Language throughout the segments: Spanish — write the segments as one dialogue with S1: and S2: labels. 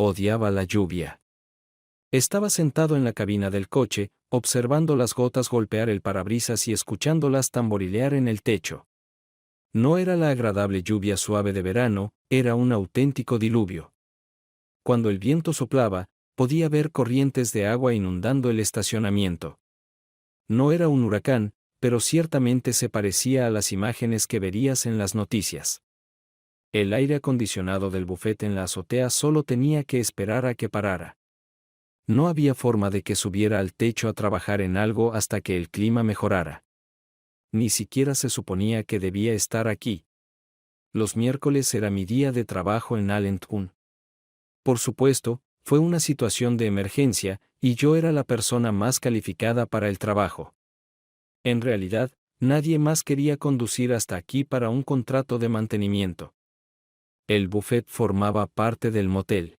S1: Odiaba la lluvia. Estaba sentado en la cabina del coche, observando las gotas golpear el parabrisas y escuchándolas tamborilear en el techo. No era la agradable lluvia suave de verano, era un auténtico diluvio. Cuando el viento soplaba, podía ver corrientes de agua inundando el estacionamiento. No era un huracán, pero ciertamente se parecía a las imágenes que verías en las noticias. El aire acondicionado del bufete en la azotea solo tenía que esperar a que parara. No había forma de que subiera al techo a trabajar en algo hasta que el clima mejorara. Ni siquiera se suponía que debía estar aquí. Los miércoles era mi día de trabajo en Allentown. Por supuesto, fue una situación de emergencia, y yo era la persona más calificada para el trabajo. En realidad, nadie más quería conducir hasta aquí para un contrato de mantenimiento. El buffet formaba parte del motel.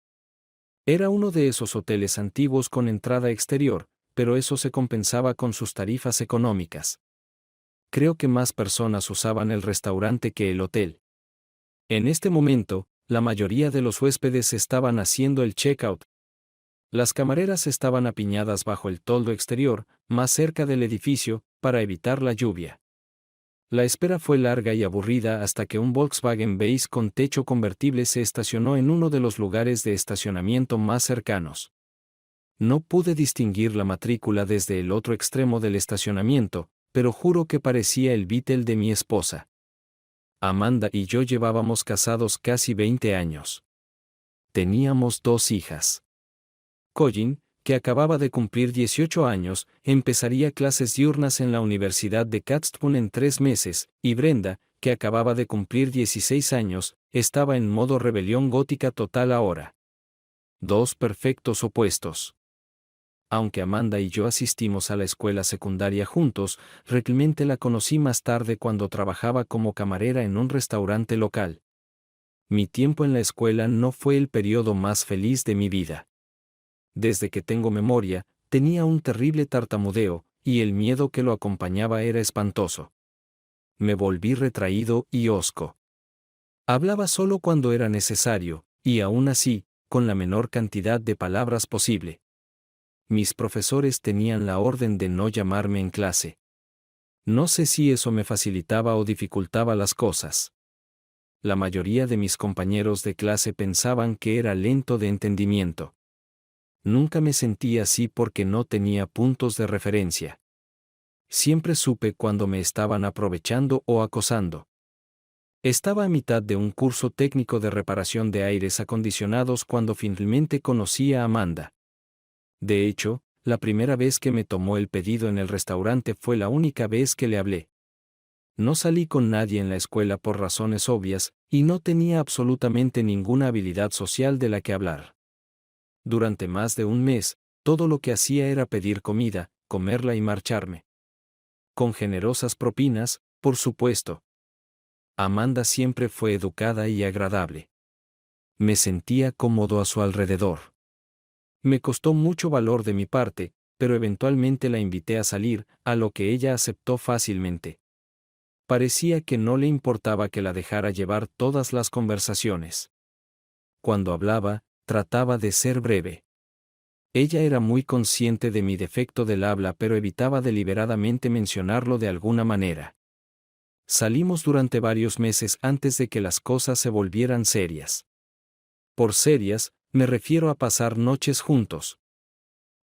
S1: Era uno de esos hoteles antiguos con entrada exterior, pero eso se compensaba con sus tarifas económicas. Creo que más personas usaban el restaurante que el hotel. En este momento, la mayoría de los huéspedes estaban haciendo el check-out. Las camareras estaban apiñadas bajo el toldo exterior, más cerca del edificio, para evitar la lluvia. La espera fue larga y aburrida hasta que un Volkswagen Beige con techo convertible se estacionó en uno de los lugares de estacionamiento más cercanos. No pude distinguir la matrícula desde el otro extremo del estacionamiento, pero juro que parecía el Beetle de mi esposa. Amanda y yo llevábamos casados casi 20 años. Teníamos 2 hijas. Colin, que acababa de cumplir 18 años, empezaría clases diurnas en la Universidad de Catstown en 3 meses, y Brenda, que acababa de cumplir 16 años, estaba en modo rebelión gótica total ahora. 2 perfectos opuestos. Aunque Amanda y yo asistimos a la escuela secundaria juntos, realmente la conocí más tarde cuando trabajaba como camarera en un restaurante local. Mi tiempo en la escuela no fue el periodo más feliz de mi vida. Desde que tengo memoria, tenía un terrible tartamudeo, y el miedo que lo acompañaba era espantoso. Me volví retraído y hosco. Hablaba solo cuando era necesario, y aún así, con la menor cantidad de palabras posible. Mis profesores tenían la orden de no llamarme en clase. No sé si eso me facilitaba o dificultaba las cosas. La mayoría de mis compañeros de clase pensaban que era lento de entendimiento. Nunca me sentí así porque no tenía puntos de referencia. Siempre supe cuando me estaban aprovechando o acosando. Estaba a mitad de un curso técnico de reparación de aires acondicionados cuando finalmente conocí a Amanda. De hecho, la primera vez que me tomó el pedido en el restaurante fue la única vez que le hablé. No salí con nadie en la escuela por razones obvias, y no tenía absolutamente ninguna habilidad social de la que hablar. Durante más de un mes, todo lo que hacía era pedir comida, comerla y marcharme. Con generosas propinas, por supuesto. Amanda siempre fue educada y agradable. Me sentía cómodo a su alrededor. Me costó mucho valor de mi parte, pero eventualmente la invité a salir, a lo que ella aceptó fácilmente. Parecía que no le importaba que la dejara llevar todas las conversaciones. Cuando hablaba, trataba de ser breve. Ella era muy consciente de mi defecto del habla, pero evitaba deliberadamente mencionarlo de alguna manera. Salimos durante varios meses antes de que las cosas se volvieran serias. Por serias, me refiero a pasar noches juntos.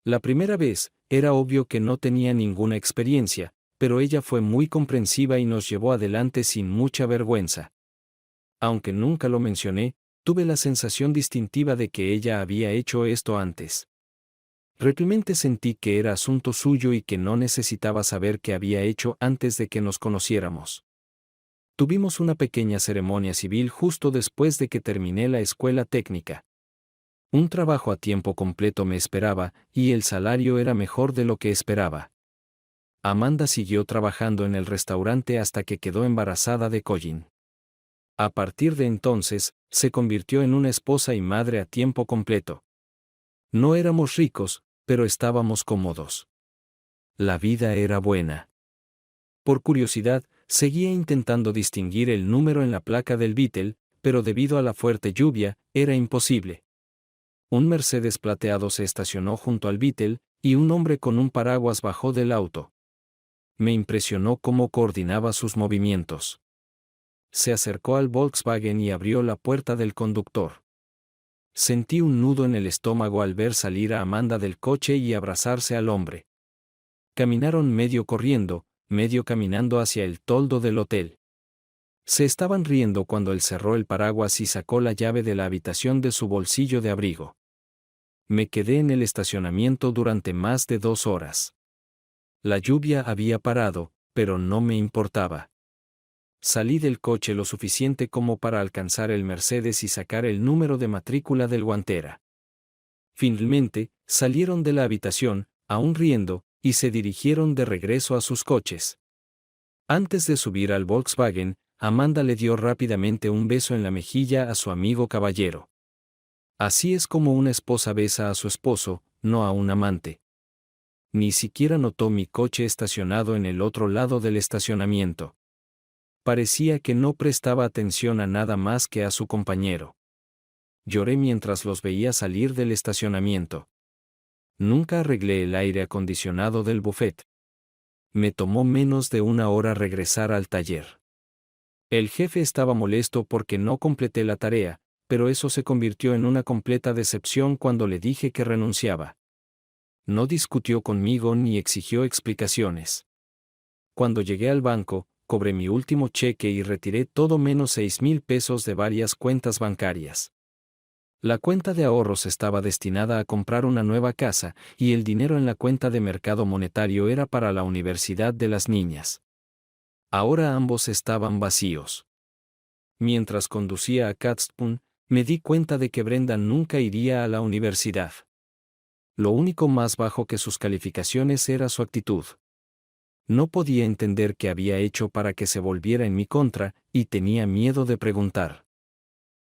S1: La primera vez, era obvio que no tenía ninguna experiencia, pero ella fue muy comprensiva y nos llevó adelante sin mucha vergüenza. Aunque nunca lo mencioné, tuve la sensación distintiva de que ella había hecho esto antes. Realmente sentí que era asunto suyo y que no necesitaba saber qué había hecho antes de que nos conociéramos. Tuvimos una pequeña ceremonia civil justo después de que terminé la escuela técnica. Un trabajo a tiempo completo me esperaba, y el salario era mejor de lo que esperaba. Amanda siguió trabajando en el restaurante hasta que quedó embarazada de Colin. A partir de entonces, se convirtió en una esposa y madre a tiempo completo. No éramos ricos, pero estábamos cómodos. La vida era buena. Por curiosidad, seguía intentando distinguir el número en la placa del Beetle, pero debido a la fuerte lluvia, era imposible. Un Mercedes plateado se estacionó junto al Beetle, y un hombre con un paraguas bajó del auto. Me impresionó cómo coordinaba sus movimientos. Se acercó al Volkswagen y abrió la puerta del conductor. Sentí un nudo en el estómago al ver salir a Amanda del coche y abrazarse al hombre. Caminaron medio corriendo, medio caminando hacia el toldo del hotel. Se estaban riendo cuando él cerró el paraguas y sacó la llave de la habitación de su bolsillo de abrigo. Me quedé en el estacionamiento durante más de 2 horas. La lluvia había parado, pero no me importaba. Salí del coche lo suficiente como para alcanzar el Mercedes y sacar el número de matrícula del guantera. Finalmente, salieron de la habitación, aún riendo, y se dirigieron de regreso a sus coches. Antes de subir al Volkswagen, Amanda le dio rápidamente un beso en la mejilla a su amigo caballero. Así es como una esposa besa a su esposo, no a un amante. Ni siquiera notó mi coche estacionado en el otro lado del estacionamiento. Parecía que no prestaba atención a nada más que a su compañero. Lloré mientras los veía salir del estacionamiento. Nunca arreglé el aire acondicionado del buffet. Me tomó menos de 1 hora regresar al taller. El jefe estaba molesto porque no completé la tarea, pero eso se convirtió en una completa decepción cuando le dije que renunciaba. No discutió conmigo ni exigió explicaciones. Cuando llegué al banco, cobré mi último cheque y retiré todo menos 6,000 pesos de varias cuentas bancarias. La cuenta de ahorros estaba destinada a comprar una nueva casa, y el dinero en la cuenta de mercado monetario era para la universidad de las niñas. Ahora ambos estaban vacíos. Mientras conducía a Catstone, me di cuenta de que Brenda nunca iría a la universidad. Lo único más bajo que sus calificaciones era su actitud. No podía entender qué había hecho para que se volviera en mi contra, y tenía miedo de preguntar.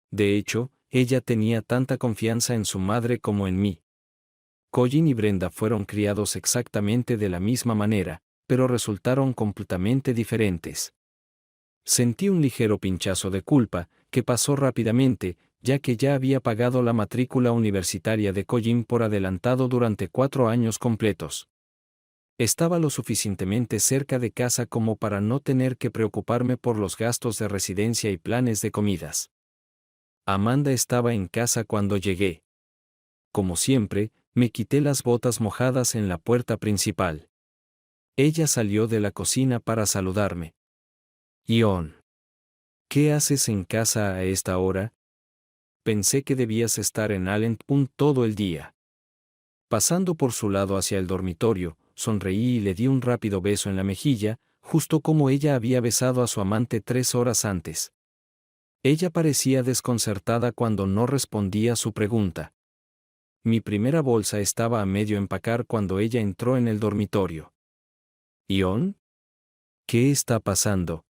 S1: De hecho, ella tenía tanta confianza en su madre como en mí. Colin y Brenda fueron criados exactamente de la misma manera, pero resultaron completamente diferentes. Sentí un ligero pinchazo de culpa, que pasó rápidamente, ya que ya había pagado la matrícula universitaria de Colin por adelantado durante 4 años completos. Estaba lo suficientemente cerca de casa como para no tener que preocuparme por los gastos de residencia y planes de comidas. Amanda estaba en casa cuando llegué. Como siempre, me quité las botas mojadas en la puerta principal. Ella salió de la cocina para saludarme. Ion, ¿qué haces en casa a esta hora? Pensé que debías estar en Allentown todo el día. Pasando por su lado hacia el dormitorio, sonreí y le di un rápido beso en la mejilla, justo como ella había besado a su amante 3 horas antes. Ella parecía desconcertada cuando no respondía a su pregunta. Mi primera bolsa estaba a medio empacar cuando ella entró en el dormitorio. ¿Ion? ¿Qué está pasando?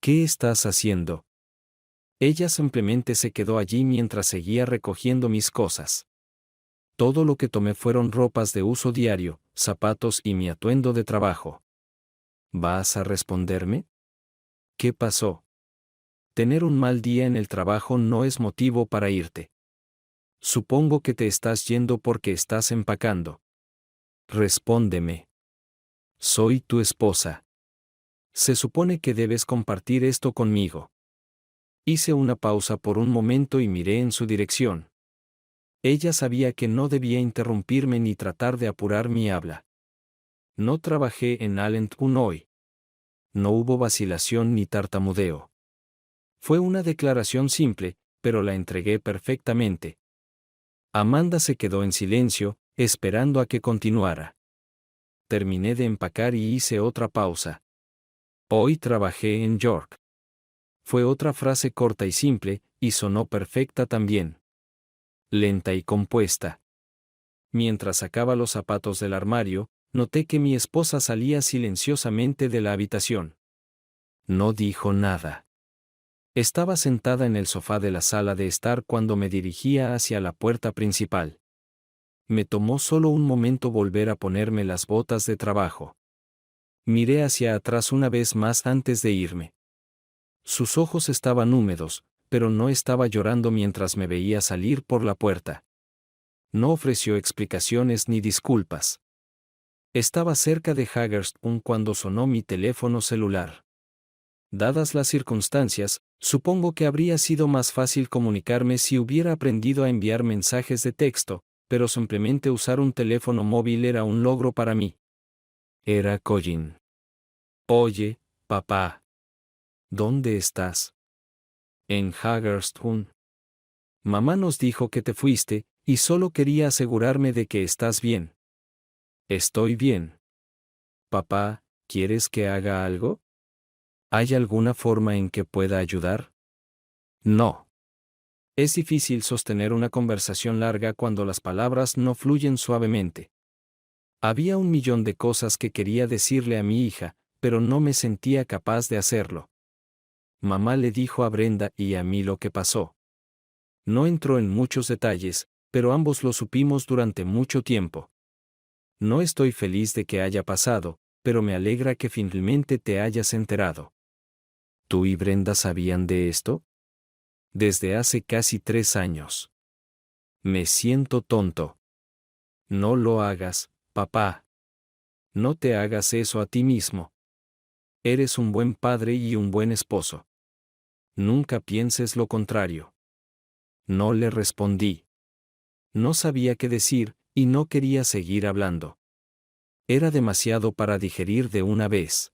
S1: ¿Qué estás haciendo? Ella simplemente se quedó allí mientras seguía recogiendo mis cosas. Todo lo que tomé fueron ropas de uso diario, zapatos y mi atuendo de trabajo. ¿Vas a responderme? ¿Qué pasó? Tener un mal día en el trabajo no es motivo para irte. Supongo que te estás yendo porque estás empacando. Respóndeme. Soy tu esposa. Se supone que debes compartir esto conmigo. Hice una pausa por un momento y miré en su dirección. Ella sabía que no debía interrumpirme ni tratar de apurar mi habla. No trabajé en Allentown hoy. No hubo vacilación ni tartamudeo. Fue una declaración simple, pero la entregué perfectamente. Amanda se quedó en silencio, esperando a que continuara. Terminé de empacar y hice otra pausa. Hoy trabajé en York. Fue otra frase corta y simple, y sonó perfecta también. Lenta y compuesta. Mientras sacaba los zapatos del armario, noté que mi esposa salía silenciosamente de la habitación. No dijo nada. Estaba sentada en el sofá de la sala de estar cuando me dirigía hacia la puerta principal. Me tomó solo un momento volver a ponerme las botas de trabajo. Miré hacia atrás una vez más antes de irme. Sus ojos estaban húmedos, pero no estaba llorando mientras me veía salir por la puerta. No ofreció explicaciones ni disculpas. Estaba cerca de Hagerstown cuando sonó mi teléfono celular. Dadas las circunstancias, supongo que habría sido más fácil comunicarme si hubiera aprendido a enviar mensajes de texto, pero simplemente usar un teléfono móvil era un logro para mí. Era Colin. Oye, papá. ¿Dónde estás? En Hagerstown. Mamá nos dijo que te fuiste, y solo quería asegurarme de que estás bien. Estoy bien. Papá, ¿quieres que haga algo? ¿Hay alguna forma en que pueda ayudar? No. Es difícil sostener una conversación larga cuando las palabras no fluyen suavemente. Había 1.000.000 de cosas que quería decirle a mi hija, pero no me sentía capaz de hacerlo. Mamá le dijo a Brenda y a mí lo que pasó. No entró en muchos detalles, pero ambos lo supimos durante mucho tiempo. No estoy feliz de que haya pasado, pero me alegra que finalmente te hayas enterado. ¿Tú y Brenda sabían de esto? Desde hace casi 3 años. Me siento tonto. No lo hagas, papá. No te hagas eso a ti mismo. Eres un buen padre y un buen esposo. Nunca pienses lo contrario. No le respondí. No sabía qué decir, y no quería seguir hablando. Era demasiado para digerir de una vez.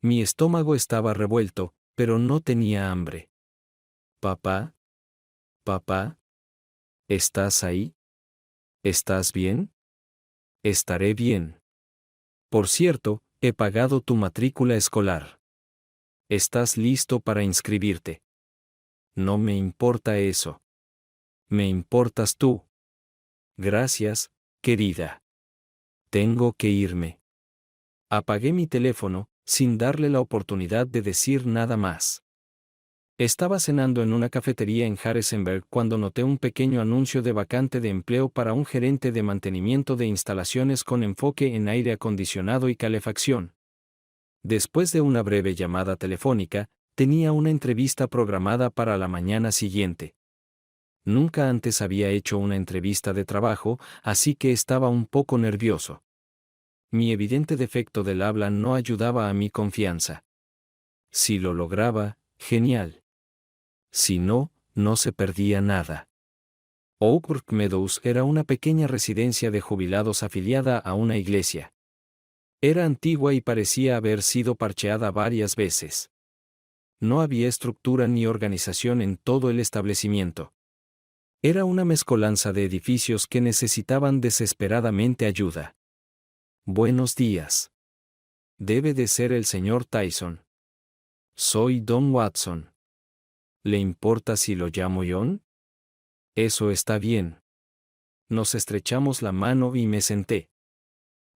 S1: Mi estómago estaba revuelto, pero no tenía hambre. Papá. Papá. ¿Estás ahí? ¿Estás bien? Estaré bien. Por cierto, he pagado tu matrícula escolar. ¿Estás listo para inscribirte? No me importa eso. Me importas tú. Gracias, querida. Tengo que irme. Apagué mi teléfono, sin darle la oportunidad de decir nada más. Estaba cenando en una cafetería en Harrisonburg cuando noté un pequeño anuncio de vacante de empleo para un gerente de mantenimiento de instalaciones con enfoque en aire acondicionado y calefacción. Después de una breve llamada telefónica, tenía una entrevista programada para la mañana siguiente. Nunca antes había hecho una entrevista de trabajo, así que estaba un poco nervioso. Mi evidente defecto del habla no ayudaba a mi confianza. Si lo lograba, genial. Si no, no se perdía nada. Oak Brook Meadows era una pequeña residencia de jubilados afiliada a una iglesia. Era antigua y parecía haber sido parcheada varias veces. No había estructura ni organización en todo el establecimiento. Era una mezcolanza de edificios que necesitaban desesperadamente ayuda. Buenos días. Debe de ser el señor Tyson. Soy Don Watson. ¿Le importa si lo llamo John? Eso está bien. Nos estrechamos la mano y me senté.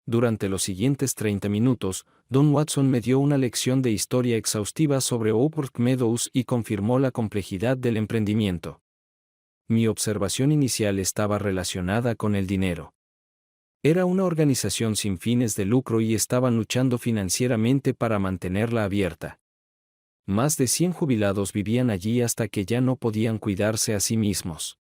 S1: Durante los siguientes 30 minutos, Don Watson me dio una lección de historia exhaustiva sobre Oak Brook Meadows y confirmó la complejidad del emprendimiento. Mi observación inicial estaba relacionada con el dinero. Era una organización sin fines de lucro y estaban luchando financieramente para mantenerla abierta. Más de 100 jubilados vivían allí hasta que ya no podían cuidarse a sí mismos.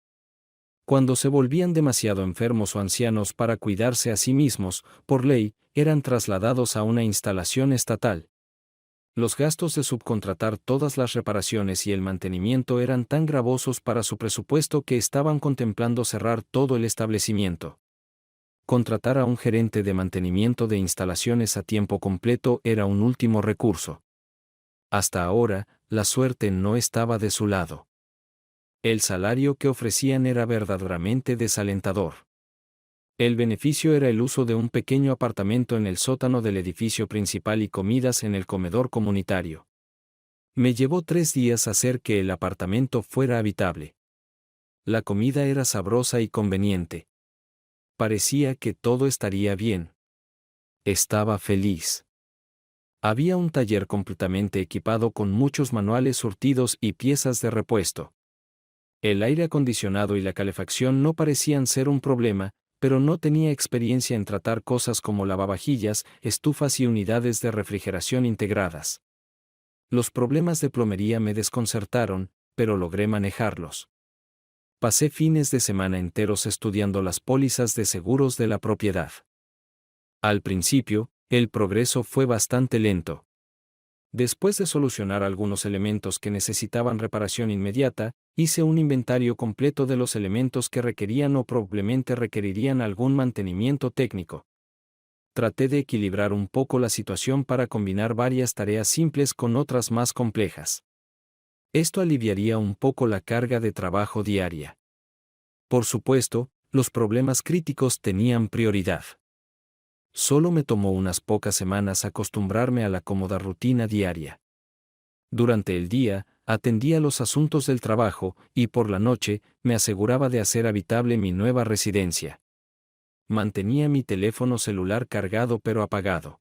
S1: Cuando se volvían demasiado enfermos o ancianos para cuidarse a sí mismos, por ley, eran trasladados a una instalación estatal. Los gastos de subcontratar todas las reparaciones y el mantenimiento eran tan gravosos para su presupuesto que estaban contemplando cerrar todo el establecimiento. Contratar a un gerente de mantenimiento de instalaciones a tiempo completo era un último recurso. Hasta ahora, la suerte no estaba de su lado. El salario que ofrecían era verdaderamente desalentador. El beneficio era el uso de un pequeño apartamento en el sótano del edificio principal y comidas en el comedor comunitario. Me llevó 3 días hacer que el apartamento fuera habitable. La comida era sabrosa y conveniente. Parecía que todo estaría bien. Estaba feliz. Había un taller completamente equipado con muchos manuales surtidos y piezas de repuesto. El aire acondicionado y la calefacción no parecían ser un problema, pero no tenía experiencia en tratar cosas como lavavajillas, estufas y unidades de refrigeración integradas. Los problemas de plomería me desconcertaron, pero logré manejarlos. Pasé fines de semana enteros estudiando las pólizas de seguros de la propiedad. Al principio, el progreso fue bastante lento. Después de solucionar algunos elementos que necesitaban reparación inmediata, hice un inventario completo de los elementos que requerían o probablemente requerirían algún mantenimiento técnico. Traté de equilibrar un poco la situación para combinar varias tareas simples con otras más complejas. Esto aliviaría un poco la carga de trabajo diaria. Por supuesto, los problemas críticos tenían prioridad. Solo me tomó unas pocas semanas acostumbrarme a la cómoda rutina diaria. Durante el día, atendía los asuntos del trabajo y por la noche, me aseguraba de hacer habitable mi nueva residencia. Mantenía mi teléfono celular cargado pero apagado.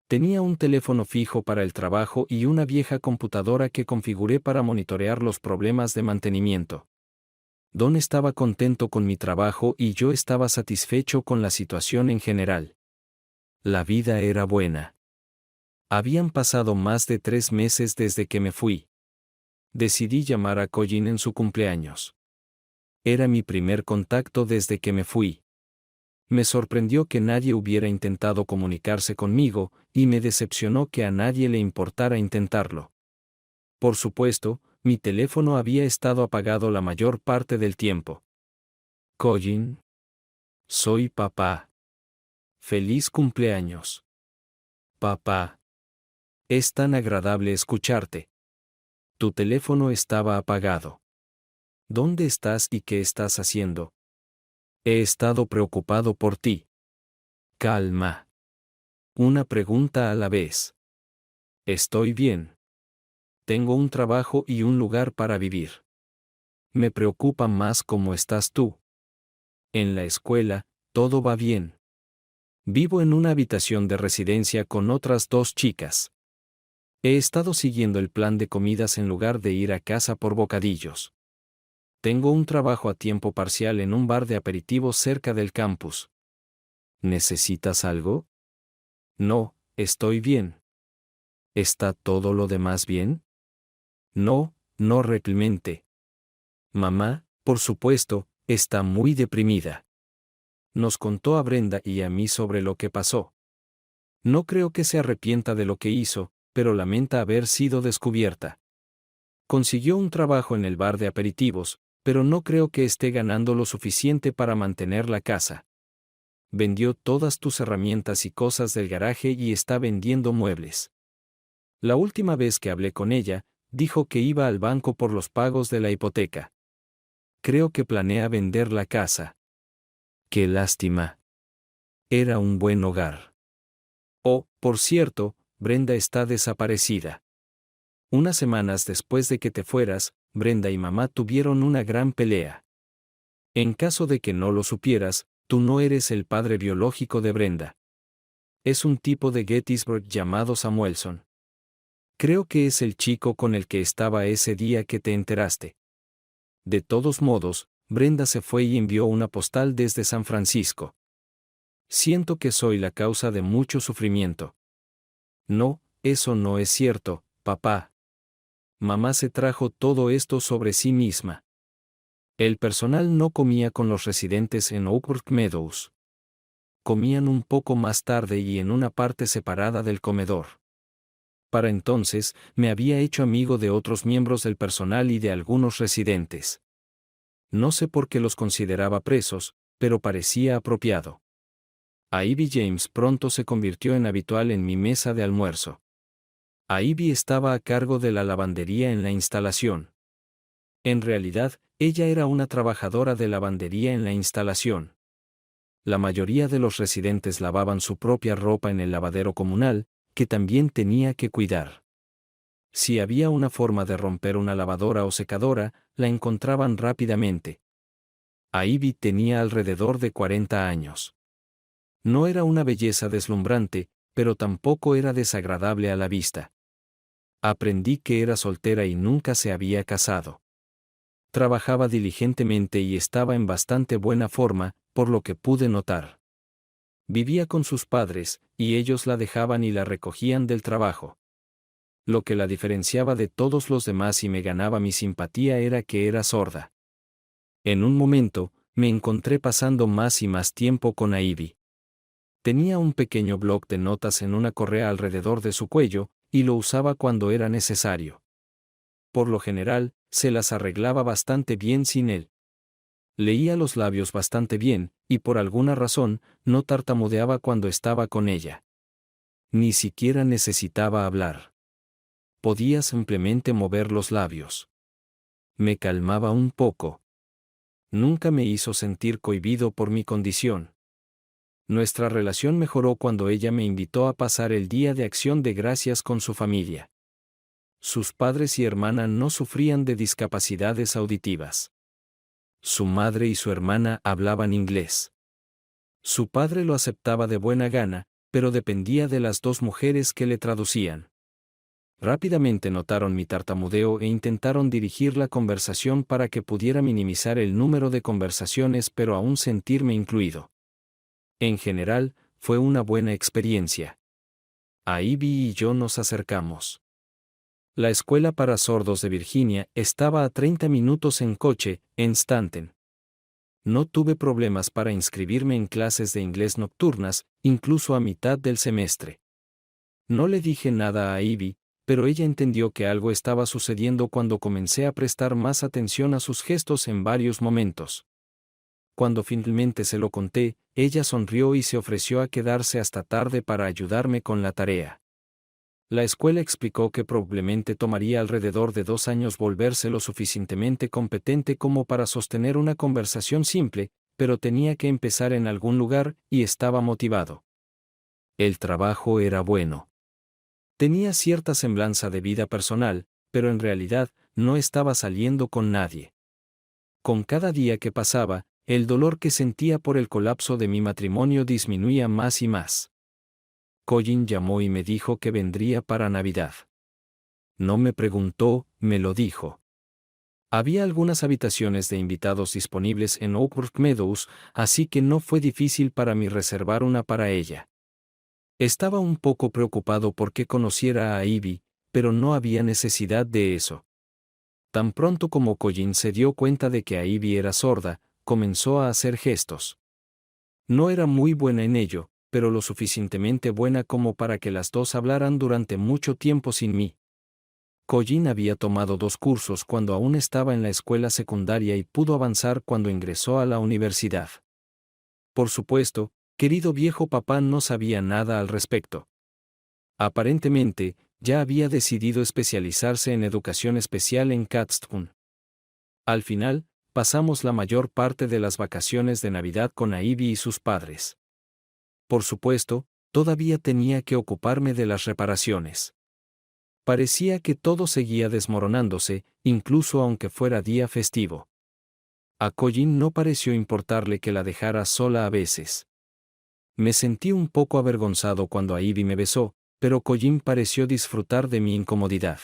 S1: Tenía un teléfono fijo para el trabajo y una vieja computadora que configuré para monitorear los problemas de mantenimiento. Don estaba contento con mi trabajo y yo estaba satisfecho con la situación en general. La vida era buena. Habían pasado más de 3 meses desde que me fui. Decidí llamar a Colin en su cumpleaños. Era mi primer contacto desde que me fui. Me sorprendió que nadie hubiera intentado comunicarse conmigo, y me decepcionó que a nadie le importara intentarlo. Por supuesto, mi teléfono había estado apagado la mayor parte del tiempo. Colin. Soy papá. Feliz cumpleaños. Papá. Es tan agradable escucharte. Tu teléfono estaba apagado. ¿Dónde estás y qué estás haciendo? He estado preocupado por ti. Calma. Una pregunta a la vez. Estoy bien. Tengo un trabajo y un lugar para vivir. Me preocupa más cómo estás tú. En la escuela, todo va bien. Vivo en una habitación de residencia con otras 2 chicas. He estado siguiendo el plan de comidas en lugar de ir a casa por bocadillos. Tengo un trabajo a tiempo parcial en un bar de aperitivos cerca del campus. ¿Necesitas algo? No, estoy bien. ¿Está todo lo demás bien? No, no realmente. Mamá, por supuesto, está muy deprimida. Nos contó a Brenda y a mí sobre lo que pasó. No creo que se arrepienta de lo que hizo, pero lamenta haber sido descubierta. Consiguió un trabajo en el bar de aperitivos, pero no creo que esté ganando lo suficiente para mantener la casa. Vendió todas tus herramientas y cosas del garaje y está vendiendo muebles. La última vez que hablé con ella, dijo que iba al banco por los pagos de la hipoteca. Creo que planea vender la casa. Qué lástima. Era un buen hogar. Oh, por cierto, Brenda está desaparecida. Unas semanas después de que te fueras, Brenda y mamá tuvieron una gran pelea. En caso de que no lo supieras, tú no eres el padre biológico de Brenda. Es un tipo de Gettysburg llamado Samuelson. Creo que es el chico con el que estaba ese día que te enteraste. De todos modos, Brenda se fue y envió una postal desde San Francisco. Siento que soy la causa de mucho sufrimiento. No, eso no es cierto, papá. Mamá se trajo todo esto sobre sí misma. El personal no comía con los residentes en Oakwood Meadows. Comían un poco más tarde y en una parte separada del comedor. Para entonces, me había hecho amigo de otros miembros del personal y de algunos residentes. No sé por qué los consideraba presos, pero parecía apropiado. Ivy James pronto se convirtió en habitual en mi mesa de almuerzo. Ivy estaba a cargo de la lavandería en la instalación. En realidad, ella era una trabajadora de lavandería en la instalación. La mayoría de los residentes lavaban su propia ropa en el lavadero comunal, que también tenía que cuidar. Si había una forma de romper una lavadora o secadora, la encontraban rápidamente. Ivy tenía alrededor de 40 años. No era una belleza deslumbrante, pero tampoco era desagradable a la vista. Aprendí que era soltera y nunca se había casado. Trabajaba diligentemente y estaba en bastante buena forma, por lo que pude notar. Vivía con sus padres, y ellos la dejaban y la recogían del trabajo. Lo que la diferenciaba de todos los demás y me ganaba mi simpatía era que era sorda. En un momento, me encontré pasando más y más tiempo con Ivy. Tenía un pequeño bloc de notas en una correa alrededor de su cuello, y lo usaba cuando era necesario. Por lo general, se las arreglaba bastante bien sin él. Leía los labios bastante bien, y por alguna razón, no tartamudeaba cuando estaba con ella. Ni siquiera necesitaba hablar. Podía simplemente mover los labios. Me calmaba un poco. Nunca me hizo sentir cohibido por mi condición. Nuestra relación mejoró cuando ella me invitó a pasar el Día de Acción de Gracias con su familia. Sus padres y hermana no sufrían de discapacidades auditivas. Su madre y su hermana hablaban inglés. Su padre lo aceptaba de buena gana, pero dependía de las dos mujeres que le traducían. Rápidamente notaron mi tartamudeo e intentaron dirigir la conversación para que pudiera minimizar el número de conversaciones pero aún sentirme incluido. En general, fue una buena experiencia. Ivy y yo nos acercamos. La escuela para sordos de Virginia estaba a 30 minutos en coche, en Stanton. No tuve problemas para inscribirme en clases de inglés nocturnas, incluso a mitad del semestre. No le dije nada a Ivy, pero ella entendió que algo estaba sucediendo cuando comencé a prestar más atención a sus gestos en varios momentos. Cuando finalmente se lo conté, ella sonrió y se ofreció a quedarse hasta tarde para ayudarme con la tarea. La escuela explicó que probablemente tomaría alrededor de 2 años volverse lo suficientemente competente como para sostener una conversación simple, pero tenía que empezar en algún lugar y estaba motivado. El trabajo era bueno. Tenía cierta semblanza de vida personal, pero en realidad no estaba saliendo con nadie. Con cada día que pasaba, el dolor que sentía por el colapso de mi matrimonio disminuía más y más. Colin llamó y me dijo que vendría para Navidad. No me preguntó, me lo dijo. Había algunas habitaciones de invitados disponibles en Oakwood Meadows, así que no fue difícil para mí reservar una para ella. Estaba un poco preocupado porque conociera a Ivy, pero no había necesidad de eso. Tan pronto como Colin se dio cuenta de que Ivy era sorda, comenzó a hacer gestos. No era muy buena en ello, pero lo suficientemente buena como para que las dos hablaran durante mucho tiempo sin mí. Colin había tomado 2 cursos cuando aún estaba en la escuela secundaria y pudo avanzar cuando ingresó a la universidad. Por supuesto, querido viejo papá no sabía nada al respecto. Aparentemente, ya había decidido especializarse en educación especial en Catstown. Al final, pasamos la mayor parte de las vacaciones de Navidad con Ivy y sus padres. Por supuesto, todavía tenía que ocuparme de las reparaciones. Parecía que todo seguía desmoronándose, incluso aunque fuera día festivo. A Colin no pareció importarle que la dejara sola a veces. Me sentí un poco avergonzado cuando Ivy me besó, pero Colin pareció disfrutar de mi incomodidad.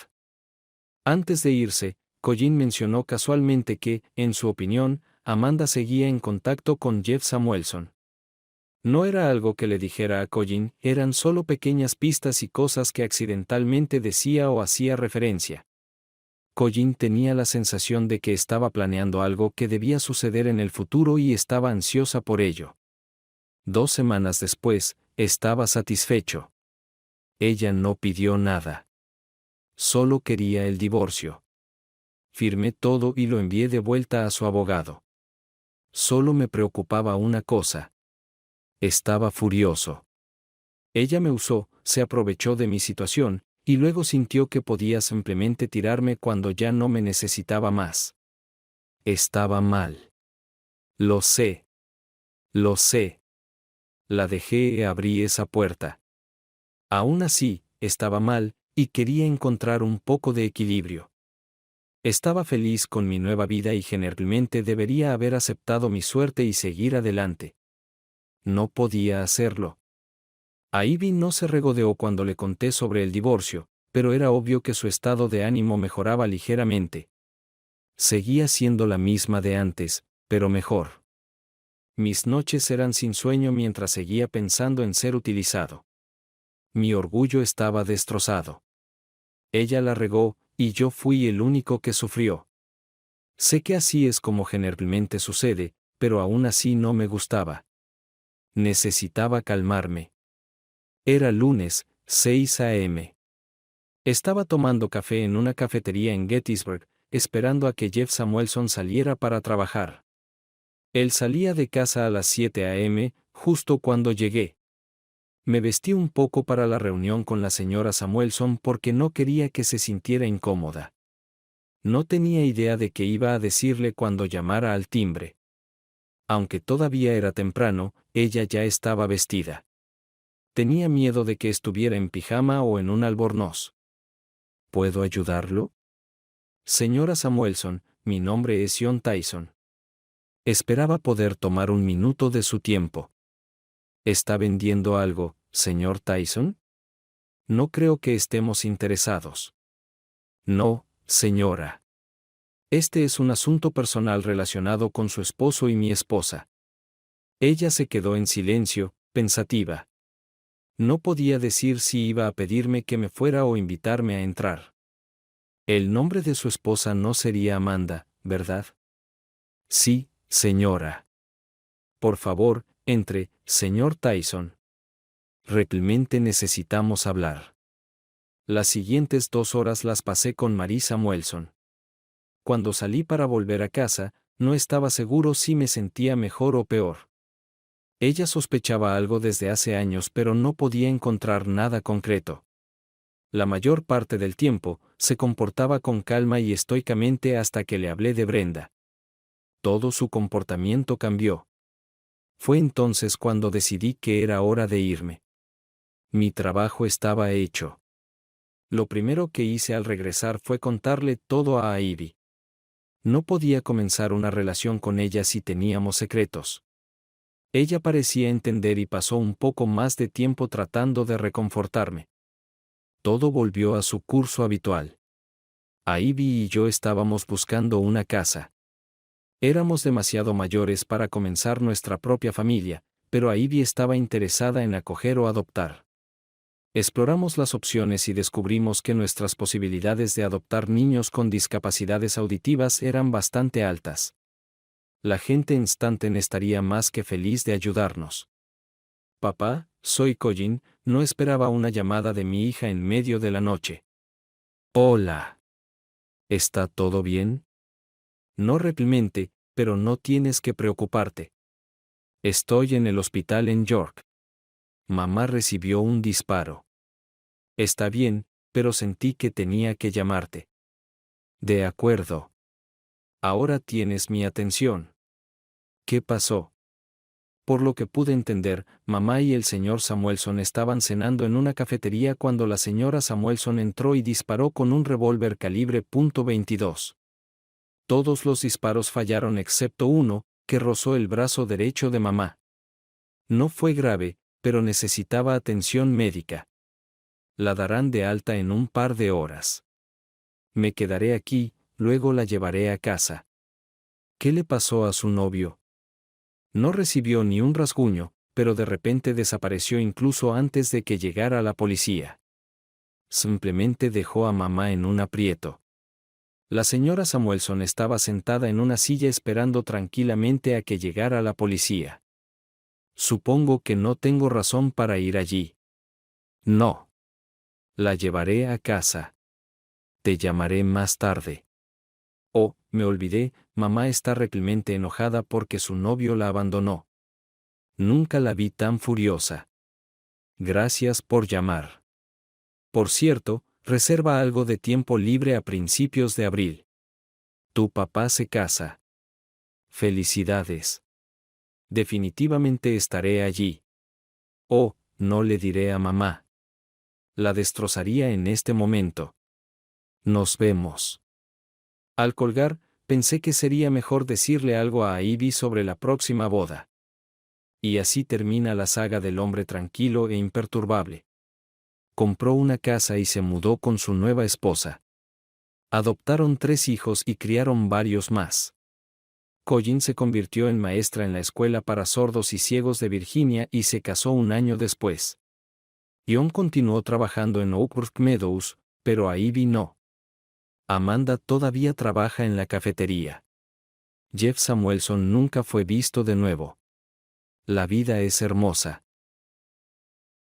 S1: Antes de irse, Colin mencionó casualmente que, en su opinión, Amanda seguía en contacto con Jeff Samuelson. No era algo que le dijera a Colin, eran solo pequeñas pistas y cosas que accidentalmente decía o hacía referencia. Colin tenía la sensación de que estaba planeando algo que debía suceder en el futuro y estaba ansiosa por ello. 2 semanas después, estaba satisfecho. Ella no pidió nada. Solo quería el divorcio. Firmé todo y lo envié de vuelta a su abogado. Solo me preocupaba una cosa. Estaba furioso. Ella me usó, se aprovechó de mi situación, y luego sintió que podía simplemente tirarme cuando ya no me necesitaba más. Estaba mal. Lo sé. Lo sé. La dejé y abrí esa puerta. Aún así, estaba mal, y quería encontrar un poco de equilibrio. Estaba feliz con mi nueva vida y generalmente debería haber aceptado mi suerte y seguir adelante. No podía hacerlo. Ivy no se regodeó cuando le conté sobre el divorcio, pero era obvio que su estado de ánimo mejoraba ligeramente. Seguía siendo la misma de antes, pero mejor. Mis noches eran sin sueño mientras seguía pensando en ser utilizado. Mi orgullo estaba destrozado. Ella la regó, y yo fui el único que sufrió. Sé que así es como generalmente sucede, pero aún así no me gustaba. Necesitaba calmarme. Era lunes, 6 a.m. Estaba tomando café en una cafetería en Gettysburg, esperando a que Jeff Samuelson saliera para trabajar. Él salía de casa a las 7 a.m., justo cuando llegué. Me vestí un poco para la reunión con la señora Samuelson porque no quería que se sintiera incómoda. No tenía idea de qué iba a decirle cuando llamara al timbre. Aunque todavía era temprano, ella ya estaba vestida. Tenía miedo de que estuviera en pijama o en un albornoz. ¿Puedo ayudarlo? Señora Samuelson, mi nombre es John Tyson. Esperaba poder tomar un minuto de su tiempo. ¿Está vendiendo algo, señor Tyson? No creo que estemos interesados. No, señora. Este es un asunto personal relacionado con su esposo y mi esposa. Ella se quedó en silencio, pensativa. No podía decir si iba a pedirme que me fuera o invitarme a entrar. El nombre de su esposa no sería Amanda, ¿verdad? Sí, señora. Por favor, entre, señor Tyson. Realmente necesitamos hablar. Las siguientes 2 horas las pasé con Mary Samuelson. Cuando salí para volver a casa, no estaba seguro si me sentía mejor o peor. Ella sospechaba algo desde hace años pero no podía encontrar nada concreto. La mayor parte del tiempo, se comportaba con calma y estoicamente hasta que le hablé de Brenda. Todo su comportamiento cambió. Fue entonces cuando decidí que era hora de irme. Mi trabajo estaba hecho. Lo primero que hice al regresar fue contarle todo a Ivy. No podía comenzar una relación con ella si teníamos secretos. Ella parecía entender y pasó un poco más de tiempo tratando de reconfortarme. Todo volvió a su curso habitual. Ivy y yo estábamos buscando una casa. Éramos demasiado mayores para comenzar nuestra propia familia, pero Ivy estaba interesada en acoger o adoptar. Exploramos las opciones y descubrimos que nuestras posibilidades de adoptar niños con discapacidades auditivas eran bastante altas. La gente en Stanton estaría más que feliz de ayudarnos. Papá, soy Colin, no esperaba una llamada de mi hija en medio de la noche. Hola. ¿Está todo bien? No realmente, pero no tienes que preocuparte. Estoy en el hospital en York. Mamá recibió un disparo. Está bien, pero sentí que tenía que llamarte. De acuerdo. Ahora tienes mi atención. ¿Qué pasó? Por lo que pude entender, mamá y el señor Samuelson estaban cenando en una cafetería cuando la señora Samuelson entró y disparó con un revólver calibre .22. Todos los disparos fallaron excepto uno, que rozó el brazo derecho de mamá. No fue grave, pero necesitaba atención médica. La darán de alta en un par de horas. Me quedaré aquí, luego la llevaré a casa. ¿Qué le pasó a su novio? No recibió ni un rasguño, pero de repente desapareció incluso antes de que llegara la policía. Simplemente dejó a mamá en un aprieto. La señora Samuelson estaba sentada en una silla esperando tranquilamente a que llegara la policía. Supongo que no tengo razón para ir allí. No. La llevaré a casa. Te llamaré más tarde. Oh, me olvidé, mamá está realmente enojada porque su novio la abandonó. Nunca la vi tan furiosa. Gracias por llamar. Por cierto, reserva algo de tiempo libre a principios de abril. Tu papá se casa. Felicidades. Definitivamente estaré allí. Oh, no le diré a mamá. La destrozaría en este momento. Nos vemos. Al colgar, pensé que sería mejor decirle algo a Ivy sobre la próxima boda. Y así termina la saga del hombre tranquilo e imperturbable. Compró una casa y se mudó con su nueva esposa. Adoptaron 3 hijos y criaron varios más. Colin se convirtió en maestra en la escuela para sordos y ciegos de Virginia y se casó un año después. John continuó trabajando en Oakbrook Meadows, pero Ivy no. Amanda todavía trabaja en la cafetería. Jeff Samuelson nunca fue visto de nuevo. La vida es hermosa.